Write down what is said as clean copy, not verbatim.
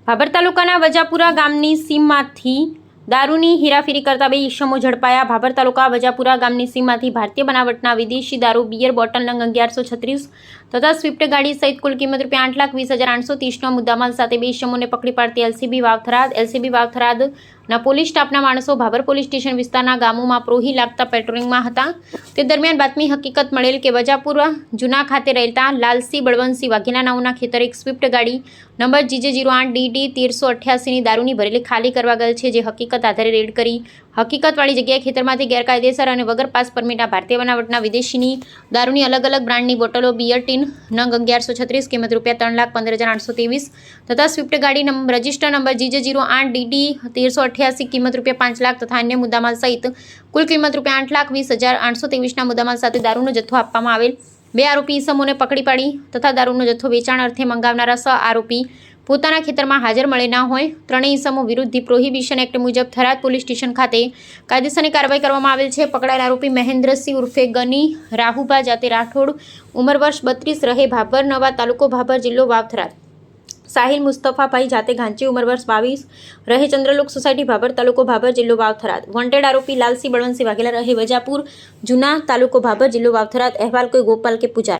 ભાભર તાલુકાના વજાપુરા ગામની સીમમાંથી દારૂની હેરાફેરી કરતા બે ઈસમો ઝડપાયા। ભાભર તાલુકા વજાપુરા ગામની સીમમાંથી ભારતીય બનાવટના વિદેશી દારૂ બિયર બોટલ નંગ 1136 તથા સ્વિફ્ટ ગાડી સહિત કુલ કિંમત ₹8,20,830નો મુદ્દામાલ સાથે બે ઈસમોને પકડી પાડતી એલસીબી વાવથરાદના પોલીસ સ્ટાફના માણસો ભાભર પોલીસ સ્ટેશન વિસ્તારના ગામોમાં પ્રોહી લાગતા પેટ્રોલિંગમાં હતા। તે દરમિયાન બાતમી હકીકત મળેલ કે વજાપુરા જૂના ખાતે રહેતા લાલસિંહ બળવંતસિંહ વાઘેલા નાઓના ખેતર એક સ્વિફ્ટ ગાડી નંબર GJ08DD 1388ની દારૂની ભરેલી ખાલી કરવા ગયેલ છે, જે હકીકત આધારે રેડ કરી હકીકતવાળી જગ્યાએ ખેતરમાંથી ગેરકાયદેસર અને વગર પાસ પરમિટના ભારતીય બનાવટના વિદેશીની દારૂની અલગ અલગ બ્રાન્ડની બોટલો બિયર ટીન નંગ 1136 કિંમત ₹3,15,823 તથા સ્વિફ્ટ ગાડી રજિસ્ટર નંબર GJ08DD 1388 કિંમત ₹5 લાખ તથા અન્ય મુદ્દામાલ સહિત કુલ કિંમત ₹8,20,823ના મુદ્દામાલ સાથે દારૂનો જથ્થો આપવામાં આવેલ। બે આરોપી ઈસમોને પકડી પાડી તથા દારૂનો જથ્થો વેચાણ અર્થે મંગાવનારા સહ આરોપી પોતાના ખેતરમાં હાજર મળે ન હોય ત્રણેય ઈસમો વિરુદ્ધ પ્રોહિબિશન એક્ટ મુજબ થરાદ પોલીસ સ્ટેશન ખાતે કાયદેસરની કાર્યવાહી કરવામાં આવેલ છે। પકડાયેલ આરોપી મહેન્દ્રસિંહ ઉર્ફે ગની રાહુભા જાતે રાઠોડ, ઉંમર વર્ષ 32, રહે ભાભર નવા, તાલુકો ભાભર, જિલ્લો વાવથરાદ। સાહિલ મુસ્તફાભાઈ જાતે ઘાંચી, ઉંમર વર્ષ 22, રહે ચંદ્રલોક સોસાયટી ભાભર, તાલુકો ભાભર, જિલ્લો વાવથરાદ। વોન્ટેડ આરોપી લાલસિંહ બળવંતસિંહ વાઘેલા, રહે વજાપુર જૂના, તાલુકો ભાભર, જિલ્લો વાવથરાદ। અહેવાલ કોઈ ગોપાલ કે પૂજારી।